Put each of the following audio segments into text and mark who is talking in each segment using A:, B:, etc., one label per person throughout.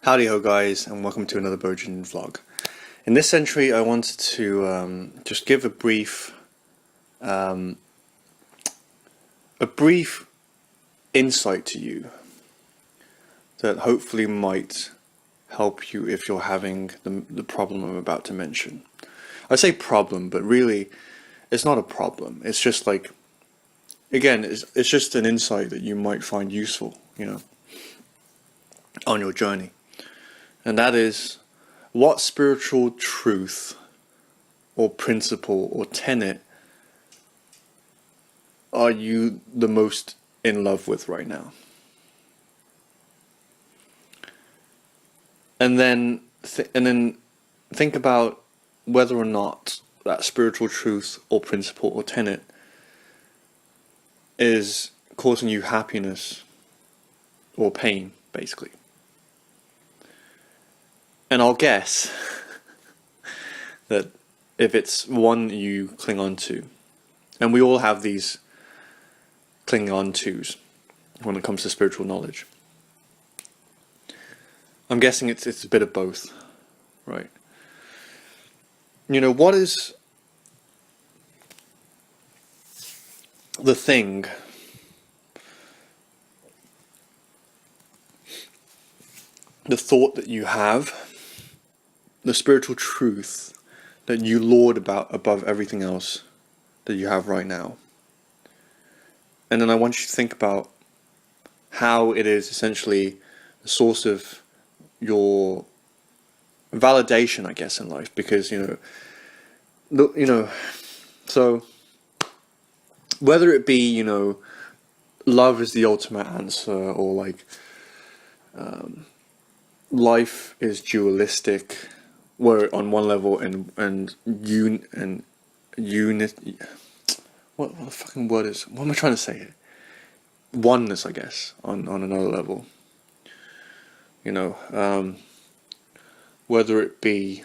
A: Howdy ho guys, and welcome to another Virgin vlog. In this entry I wanted to just give a brief insight to you that hopefully might help you if you're having the problem I'm about to mention. I say problem, but really it's not a problem. It's just like, again, it's just an insight that you might find useful, on your journey. And that is, what spiritual truth or principle or tenet are you the most in love with right now? And then think about whether or not that spiritual truth or principle or tenet is causing you happiness or pain, basically. And I'll guess that if it's one you cling on to, and we all have these clinging on tos when it comes to spiritual knowledge, I'm guessing it's a bit of both, right? What is the thing the thought that you have, the spiritual truth that you lord above everything else that you have right now? And then I want you to think about how it is essentially the source of your validation, I guess, in life, because so whether it be love is the ultimate answer, or like life is dualistic, where on one level and unit, what the fucking word is, what am I trying to say here? Oneness, I guess, on another level. Whether it be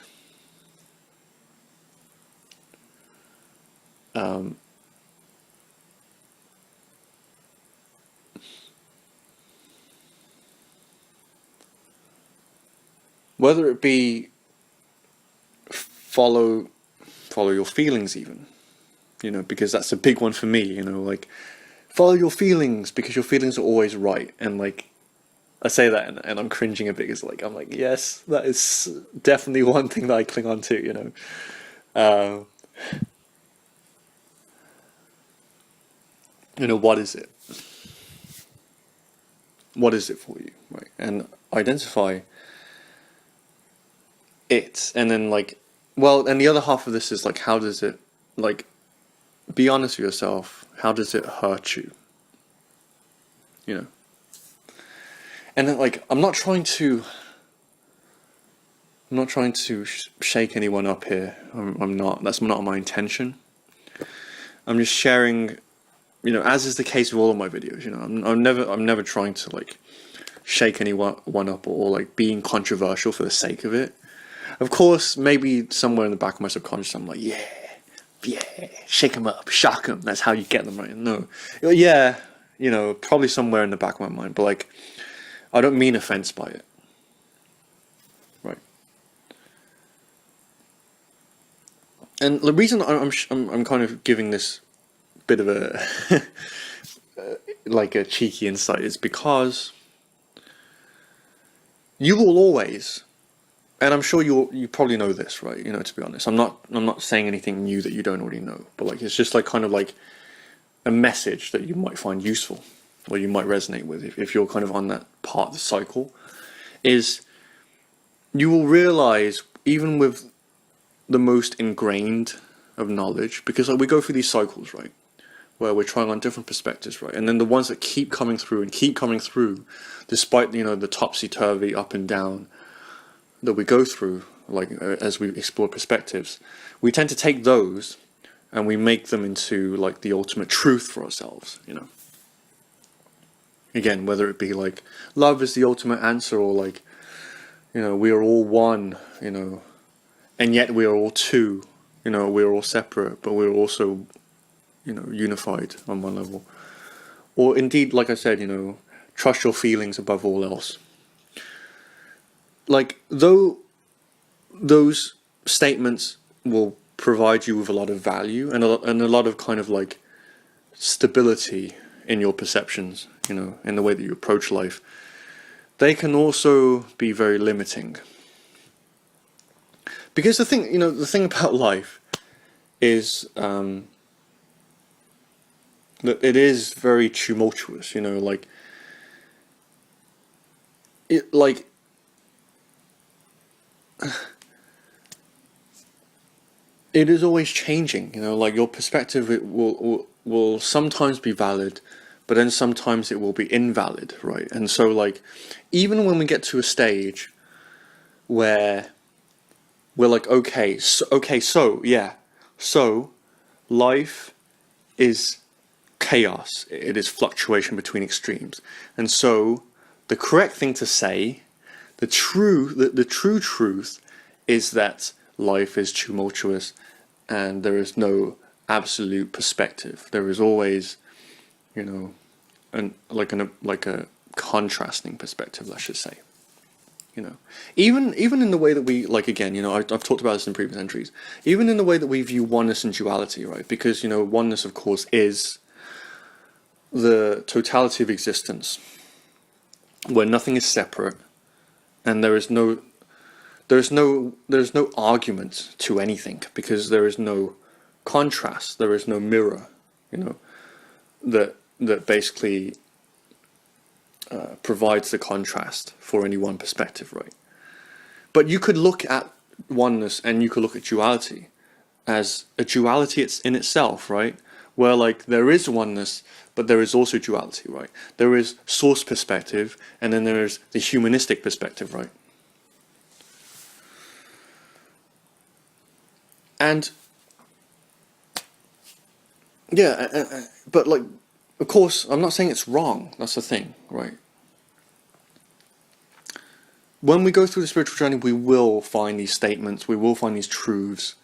A: follow your feelings, even, because that's a big one for me, like, follow your feelings because your feelings are always right. And like, I say that and I'm cringing a bit, because like, I'm like, yes, that is definitely one thing that I cling on to, what is it? What is it for you, right? And identify it, and then like, well, and the other half of this is like, how does it, like, be honest with yourself, how does it hurt you? And then, like, I'm not trying to shake anyone up here. I'm not. That's not my intention. I'm just sharing, as is the case with all of my videos. I'm never trying to like shake anyone up, or like being controversial for the sake of it. Of course, maybe somewhere in the back of my subconscious, I'm like, yeah, shake them up, shock them. That's how you get them right. No, yeah, probably somewhere in the back of my mind, but like, I don't mean offense by it, right? And the reason I'm kind of giving this bit of a like a cheeky insight is because you will always, and I'm sure you probably know this, right? To be honest, I'm not saying anything new that you don't already know, but like, it's just like kind of like a message that you might find useful, or you might resonate with if you're kind of on that part of the cycle, is you will realize, even with the most ingrained of knowledge, because like, we go through these cycles, right, where we're trying on different perspectives, right, and then the ones that keep coming through, despite the topsy-turvy up and down that we go through, like as we explore perspectives, we tend to take those and we make them into like the ultimate truth for ourselves, Again, whether it be like love is the ultimate answer, or like, we are all one, and yet we are all two, we are all separate, but we're also, unified on one level. Or indeed, like I said, trust your feelings above all else. like, though those statements will provide you with a lot of value and a lot of kind of like stability in your perceptions, you know, in the way that you approach life, they can also be very limiting. Because the thing about life is that it is very tumultuous, you know, like it it is always changing, you know, like your perspective, it will sometimes be valid, but then sometimes it will be invalid, right? And so like, even when we get to a stage where we're like, okay, so life is chaos, it is fluctuation between extremes, and so the correct thing to say, the true truth is that life is tumultuous and there is no absolute perspective. There is always, you know, like a contrasting perspective, let's just say. You know, even in the way that we, like, again, you know, I've talked about this in previous entries, even in the way that we view oneness and duality, right? Because, you know, oneness, of course, is the totality of existence, where nothing is separate, and there's no argument to anything, because there is no contrast, there is no mirror, you know, that basically provides the contrast for any one perspective, right? But you could look at oneness and you could look at duality as a duality it's in itself, right? Where like there is oneness, but there is also duality, right? There is source perspective, and then there is the humanistic perspective, right? And yeah, but like, of course, I'm not saying it's wrong. That's the thing, right? When we go through the spiritual journey, we will find these statements, we will find these truths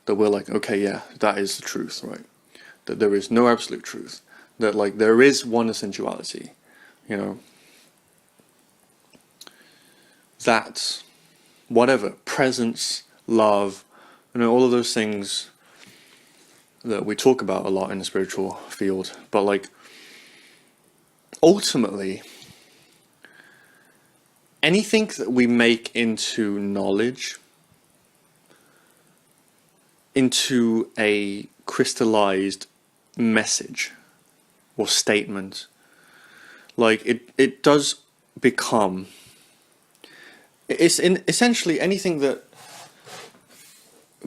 A: that we're like, okay, yeah, that is the truth, right? That there is no absolute truth. That like there is oneness and duality, you know. That whatever, presence, love, you know, all of those things that we talk about a lot in the spiritual field, but like ultimately anything that we make into knowledge, into a crystallized message or statement, like it does become, essentially anything that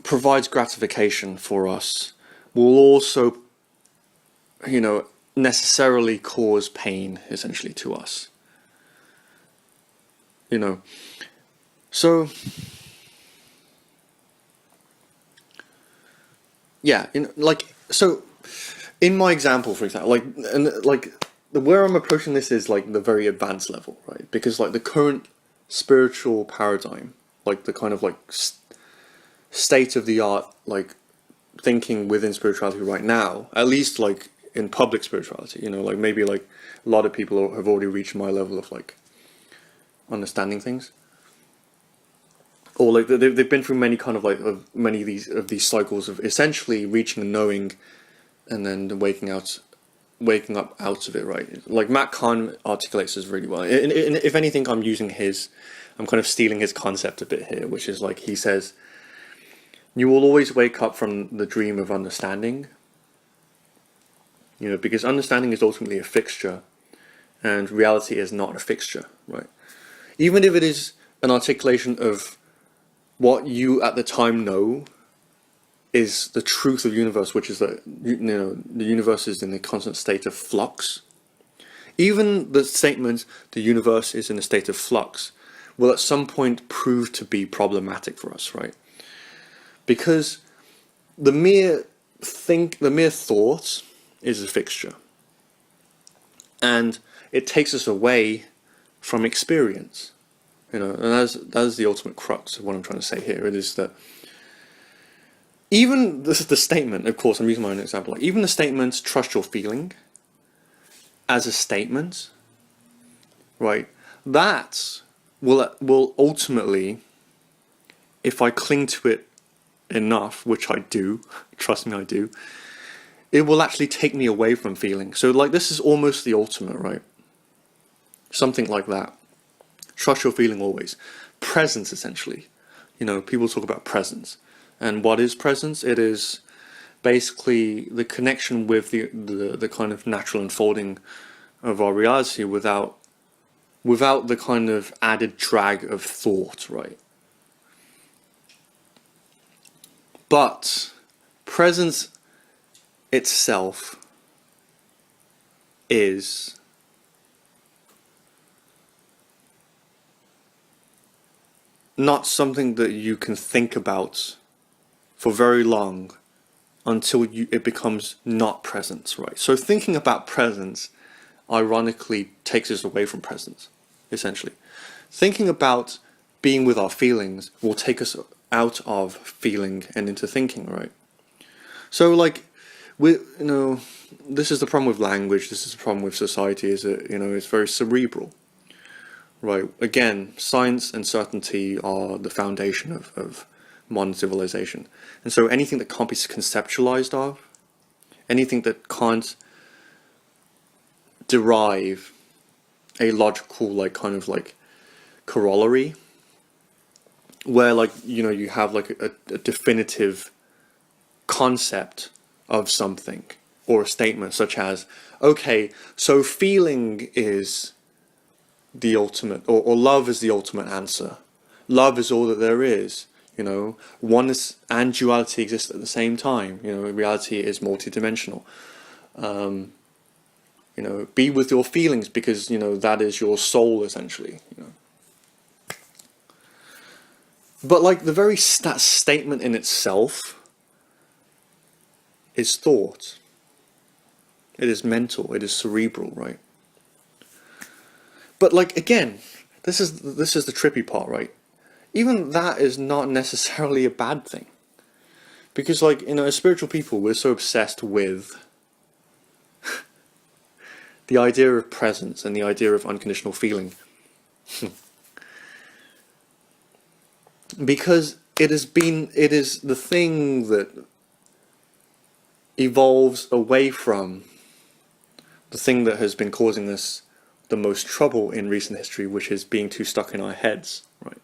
A: provides gratification for us will also, you know, necessarily cause pain, essentially, to us. You know, so yeah, you know, like, so in my example, for example, like, and like where I'm approaching this is like the very advanced level, right? Because like the current spiritual paradigm, like the kind of like state of the art, like thinking within spirituality right now, at least like in public spirituality, you know, like maybe like a lot of people have already reached my level of like understanding things, or like they've been through many kind of like many of these cycles of essentially reaching a knowing and then waking up out of it, right? Like Matt Kahn articulates this really well. And if anything, I'm kind of stealing his concept a bit here, which is like, he says, you will always wake up from the dream of understanding, you know, because understanding is ultimately a fixture and reality is not a fixture, right? Even if it is an articulation of what you at the time know is the truth of the universe, which is that, you know, the universe is in a constant state of flux. Even the statement, the universe is in a state of flux, will at some point prove to be problematic for us, right? Because the mere thought is a fixture, and it takes us away from experience, you know, and that's the ultimate crux of what I'm trying to say here. It is that even the statement, of course, I'm using my own example, like even the statement, trust your feeling, as a statement, right? That will ultimately, if I cling to it enough, which I do, trust me, I do, it will actually take me away from feeling. So like this is almost the ultimate, right? Something like that. Trust your feeling always. Presence, essentially. You know, people talk about presence. And what is presence? It is basically the connection with the kind of natural unfolding of our reality without the kind of added drag of thought, right? But presence itself is not something that you can think about for very long until it becomes not presence, right? So thinking about presence ironically takes us away from presence, essentially. Thinking about being with our feelings will take us out of feeling and into thinking, right? So like, this is the problem with language, this is the problem with society, is that, it's very cerebral. Right. Again, science and certainty are the foundation of modern civilization. And so anything that can't be conceptualized of, anything that can't derive a logical, like, kind of like corollary, where like, you have like a definitive concept of something or a statement such as, okay, so feeling is the ultimate, or love is the ultimate answer. Love is all that there is. Oneness and duality exist at the same time. Reality is multidimensional. Be with your feelings because that is your soul, essentially. But like the very statement in itself is thought. It is mental. It is cerebral, right? But like again, this is the trippy part, right? Even that is not necessarily a bad thing, because like as spiritual people, we're so obsessed with the idea of presence and the idea of unconditional feeling, because it is the thing that evolves away from the thing that has been causing us the most trouble in recent history, which is being too stuck in our heads, right?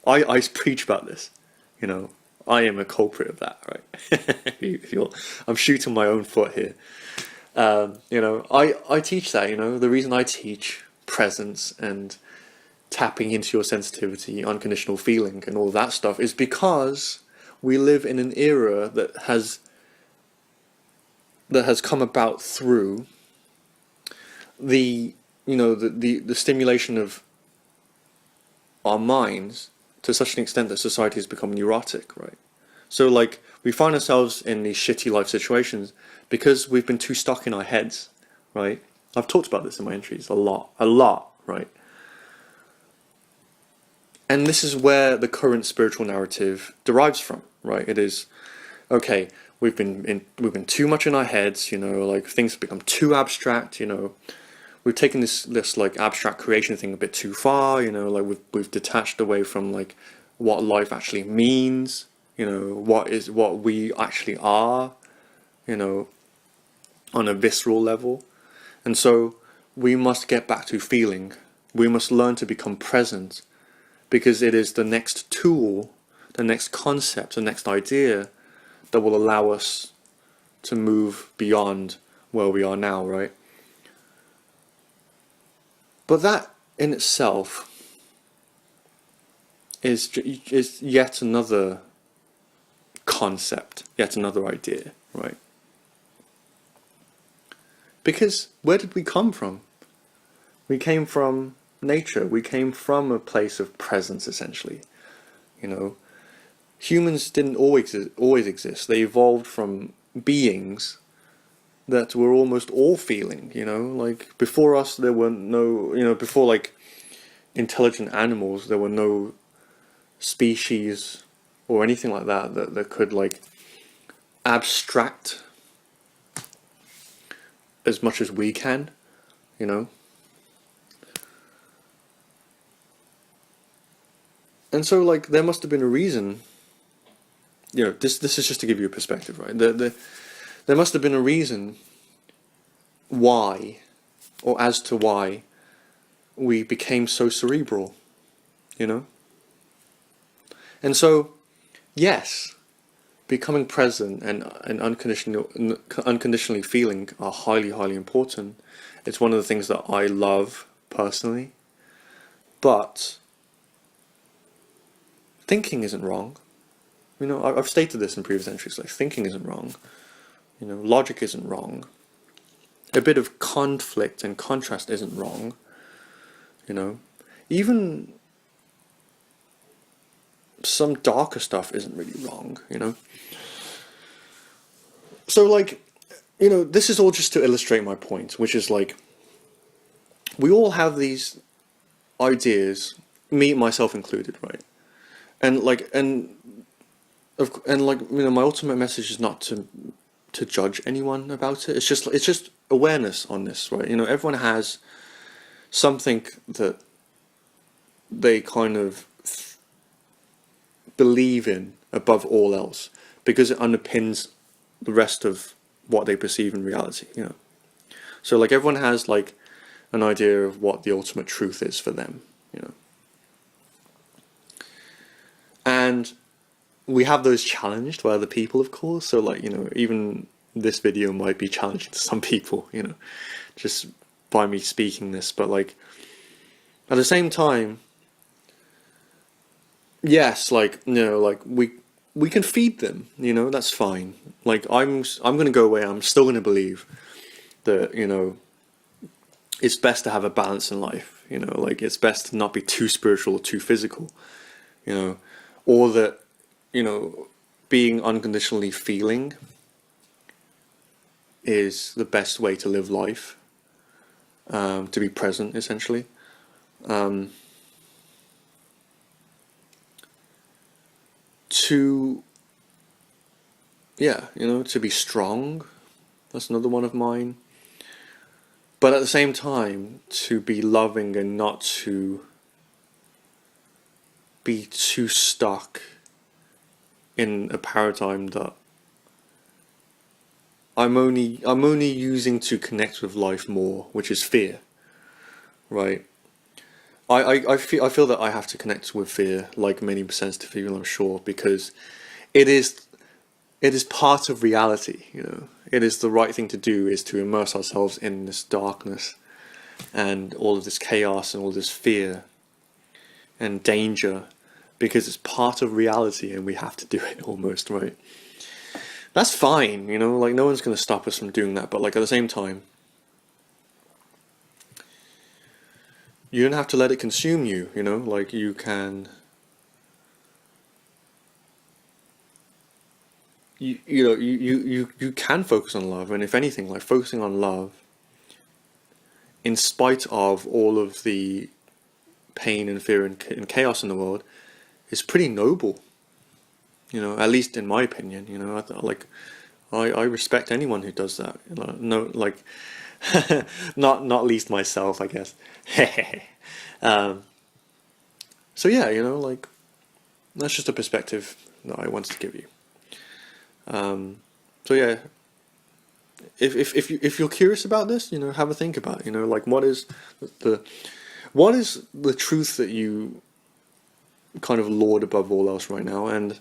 A: I preach about this, I am a culprit of that, right? I'm shooting my own foot here. I teach that, the reason I teach presence and tapping into your sensitivity, unconditional feeling and all that stuff is because we live in an era that has come about through the stimulation of our minds to such an extent that society has become neurotic, right? So like we find ourselves in these shitty life situations because we've been too stuck in our heads, right? I've talked about this in my entries a lot, right? And this is where the current spiritual narrative derives from, right? It is, okay, we've been too much in our heads, like things have become too abstract, we've taken this like abstract creation thing a bit too far, like we've detached away from like what life actually means, what we actually are, on a visceral level. And so we must get back to feeling. We must learn to become present, because it is the next tool, the next concept, the next idea that will allow us to move beyond where we are now, right? But that in itself is yet another concept, yet another idea, right? Because where did we come from? We came from nature. We came from a place of presence, essentially. Humans didn't always exist. They evolved from beings that were almost all feeling, like before us there were no, before like intelligent animals, there were no species or anything like that could like abstract as much as we can, And so, like, there must have been a reason. This is just to give you a perspective, right? There must have been a reason why, or as to why, we became so cerebral, you know? And so, yes, becoming present and unconditionally feeling are highly, highly important. It's one of the things that I love personally. But thinking isn't wrong. I've stated this in previous entries, like, thinking isn't wrong. Logic isn't wrong. A bit of conflict and contrast isn't wrong. Even some darker stuff isn't really wrong, So, like, this is all just to illustrate my point, which is, like, we all have these ideas, me, myself included, right? And, like, my ultimate message is not to judge anyone about it. It's just awareness on this, right? Everyone has something that they kind of believe in above all else, because it underpins the rest of what they perceive in reality. So, like, everyone has, like, an idea of what the ultimate truth is for them. And we have those challenged by other people, of course. So, like, even this video might be challenging to some people, just by me speaking this. But, like, at the same time, yes, like, like, we can feed them, that's fine. Like, I'm going to go away, I'm still going to believe that, it's best to have a balance in life, like, it's best to not be too spiritual or too physical, or that, being unconditionally feeling is the best way to live life, to be present, essentially. To be strong, that's another one of mine. But at the same time, to be loving and not to be too stuck in a paradigm that I'm only using to connect with life more, which is fear, right? I feel that I have to connect with fear, like many sensitive people, I'm sure, because it is part of reality. It is the right thing to do, is to immerse ourselves in this darkness and all of this chaos and all this fear and danger, because it's part of reality and we have to do it, almost, right? That's fine, like, no one's going to stop us from doing that. But, like, at the same time, you don't have to let it consume you, like, you can, you can focus on love. And if anything, like, focusing on love in spite of all of the pain and fear and chaos in the world is pretty noble, at least in my opinion. I respect anyone who does that. No, like, not least myself, I guess. So yeah, like, that's just a perspective that I wanted to give you. So yeah, if you're curious about this, have a think about it. Like, what is the truth that you kind of lord above all else right now? And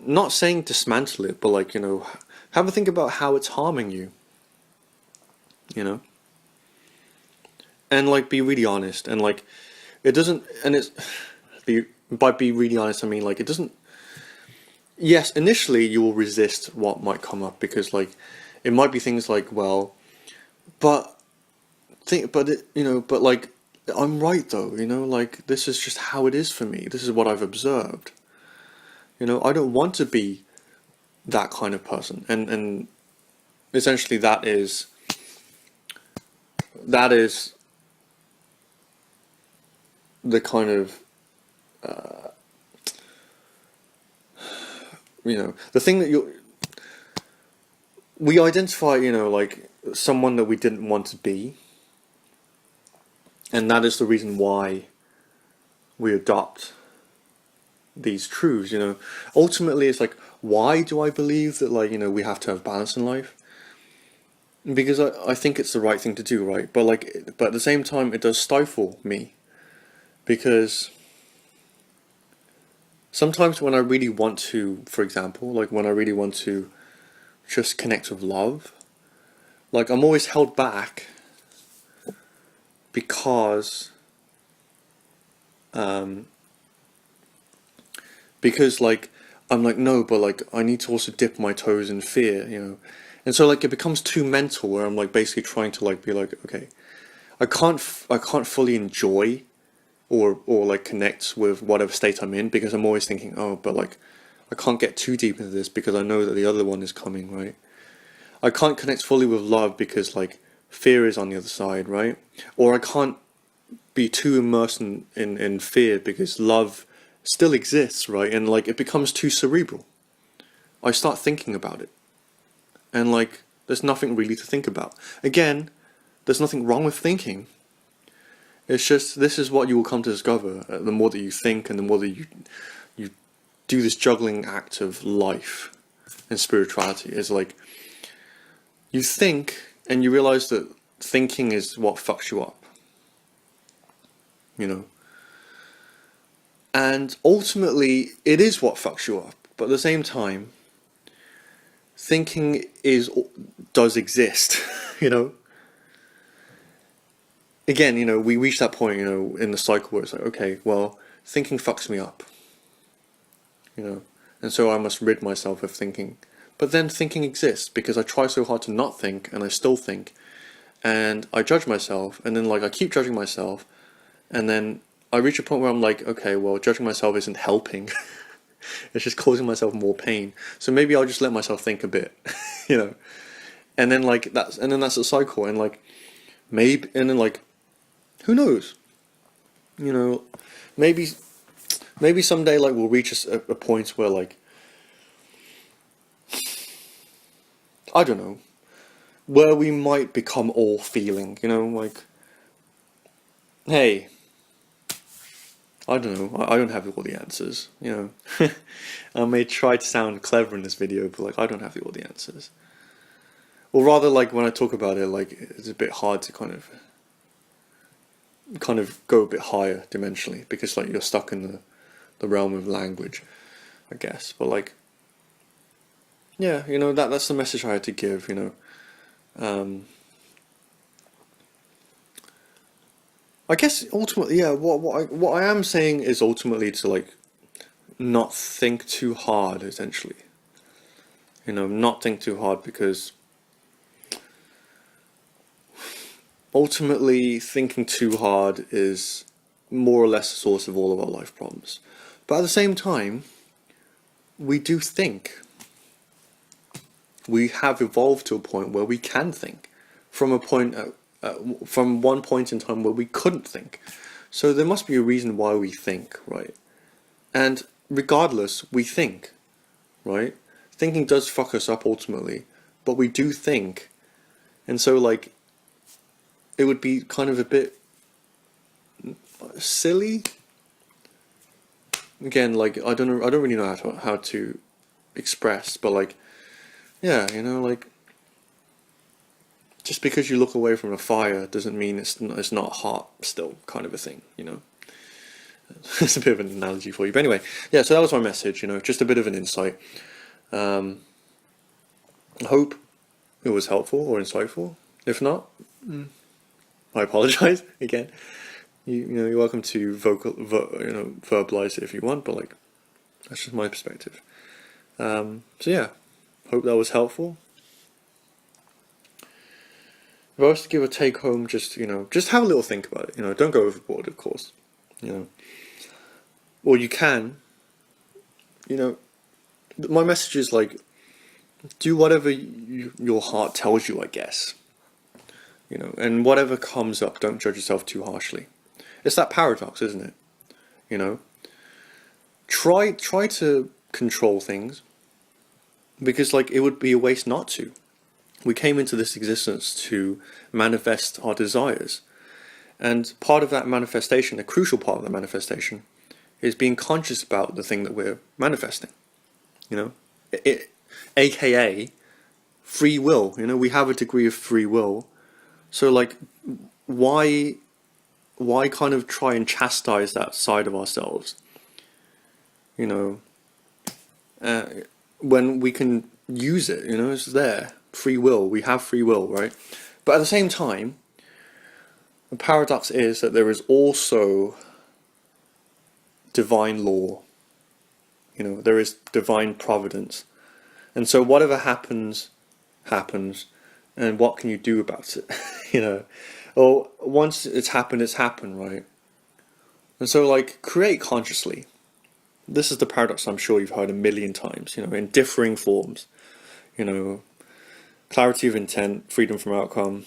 A: not saying dismantle it, but, like, have a think about how it's harming you. And, like, be really honest. And, like, it doesn't, and it's by be really honest, I mean, like, it doesn't. Yes, initially you will resist what might come up, because, like, it might be things like, well, but like, I'm right though, like, this is just how it is for me. This is what I've observed. I don't want to be that kind of person, and essentially that is the kind of the thing that we identify, like, someone that we didn't want to be, and that is the reason why we adopt these truths, you know. Ultimately, it's like, why do I believe that, like, you know, we have to have balance in life? Because I think it's the right thing to do, right? But like, but at the same time, it does stifle me, because sometimes when I really want to, for example, like when I really want to just connect with love, like I'm always held back because um because like I'm like, no, but like I need to also dip my toes in fear, you know. And so like it becomes too mental, where I'm like basically trying to like be like, okay, I can't fully enjoy or like connect with whatever state I'm in, because I'm always thinking, oh, but like I can't get too deep into this because I know that the other one is coming, right? I can't connect fully with love because like fear is on the other side, right? Or I can't be too immersed in fear because love still exists, right? And like it becomes too cerebral. I start thinking about it, and like there's nothing really to think about. Again, there's nothing wrong with thinking. It's just, this is what you will come to discover, the more that you think and the more that you do this juggling act of life and spirituality. Is like, you think and you realize that thinking is what fucks you up, you know. And ultimately, it is what fucks you up. But at the same time, thinking does exist, you know. Again, you know, we reach that point, you know, in the cycle where it's like, okay, well, thinking fucks me up, you know, and so I must rid myself of thinking. But then thinking exists because I try so hard to not think, and I still think, and I judge myself, and then like I keep judging myself, and then I reach a point where I'm like, okay, well, judging myself isn't helping. It's just causing myself more pain. So maybe I'll just let myself think a bit, you know. And then like that's a cycle, and like maybe, and then like, who knows? You know, maybe someday like we'll reach a point where like, I don't know, where we might become all feeling, you know, like, hey, I don't know, I don't have all the answers, you know. I may try to sound clever in this video, but like I don't have all the answers. Or rather, like when I talk about it, like it's a bit hard to kind of go a bit higher dimensionally, because like you're stuck in the realm of language, I guess. But like, yeah, you know, that's the message I had to give, you know. I guess ultimately, yeah, what I am saying is ultimately to like not think too hard, essentially. You know, not think too hard, because ultimately thinking too hard is more or less the source of all of our life problems. But at the same time, we do think. We have evolved to a point where we can think, from from one point in time where we couldn't think. So there must be a reason why we think, right? And regardless, we think, right? Thinking does fuck us up ultimately, but we do think. And so like, it would be kind of a bit silly. Again, like I don't really know how to express, but like, yeah, you know, like, just because you look away from a fire doesn't mean it's not hot still, kind of a thing, you know. It's a bit of an analogy for you, but anyway, yeah. So that was my message, you know, just a bit of an insight. I hope it was helpful or insightful. If not, I apologize again. You know, you're welcome to verbalize it if you want, but like, that's just my perspective. So yeah, hope that was helpful. If I was to give a take home, just, you know, just have a little think about it. You know, don't go overboard, of course. You know, or you can. You know, my message is like, do whatever your heart tells you, I guess. You know, and whatever comes up, don't judge yourself too harshly. It's that paradox, isn't it? You know, try to control things, because like it would be a waste not to. We came into this existence to manifest our desires, and part of that manifestation, a crucial part of that manifestation, is being conscious about the thing that we're manifesting. You know, aka free will. You know, we have a degree of free will. So like, why kind of try and chastise that side of ourselves? You know, when we can use it. You know, it's there. Free will. We have free will, right? But at the same time, the paradox is that there is also divine law. You know, there is divine providence. And so whatever happens, happens. And what can you do about it? You know, or once it's happened, right? And so, like, create consciously. This is the paradox I'm sure you've heard a million times, you know, in differing forms. You know, clarity of intent, freedom from outcome,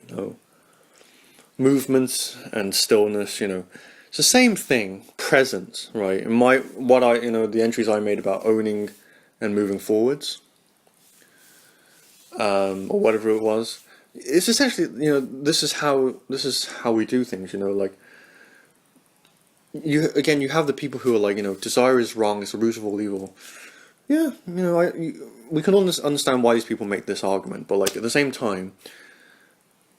A: you know, movements and stillness, you know. It's the same thing, presence, right? And the entries I made about owning and moving forwards, or whatever it was. It's essentially, you know, this is how we do things, you know, like, you have the people who are like, you know, desire is wrong, it's the root of all evil. Yeah, you know, we can understand why these people make this argument, but like at the same time,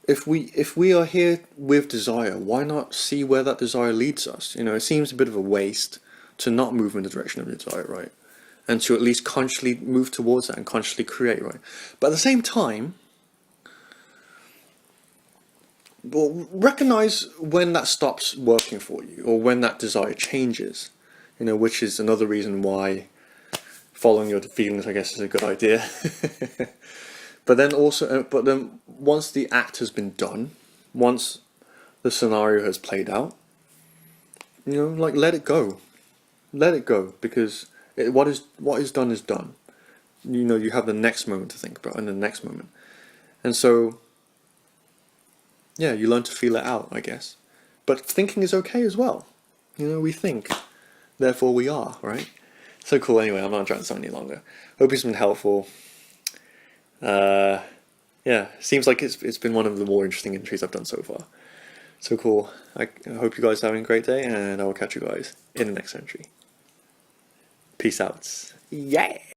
A: if we are here with desire, why not see where that desire leads us? You know, it seems a bit of a waste to not move in the direction of desire, right? And to at least consciously move towards that and consciously create, right? But at the same time, well, recognize when that stops working for you, or when that desire changes, you know, which is another reason why following your feelings, I guess, is a good idea. But then once the act has been done, once the scenario has played out, you know, like, let it go, because what is done is done. You know, you have the next moment to think about, and the next moment, and so, yeah, you learn to feel it out, I guess. But thinking is okay as well. You know, we think, therefore we are, right? So cool. Anyway, I'm not trying to sound any longer. Hope it's been helpful. Yeah, seems like it's been one of the more interesting entries I've done so far. So cool. I hope you guys are having a great day, and I will catch you guys in the next entry. Peace out. Yeah!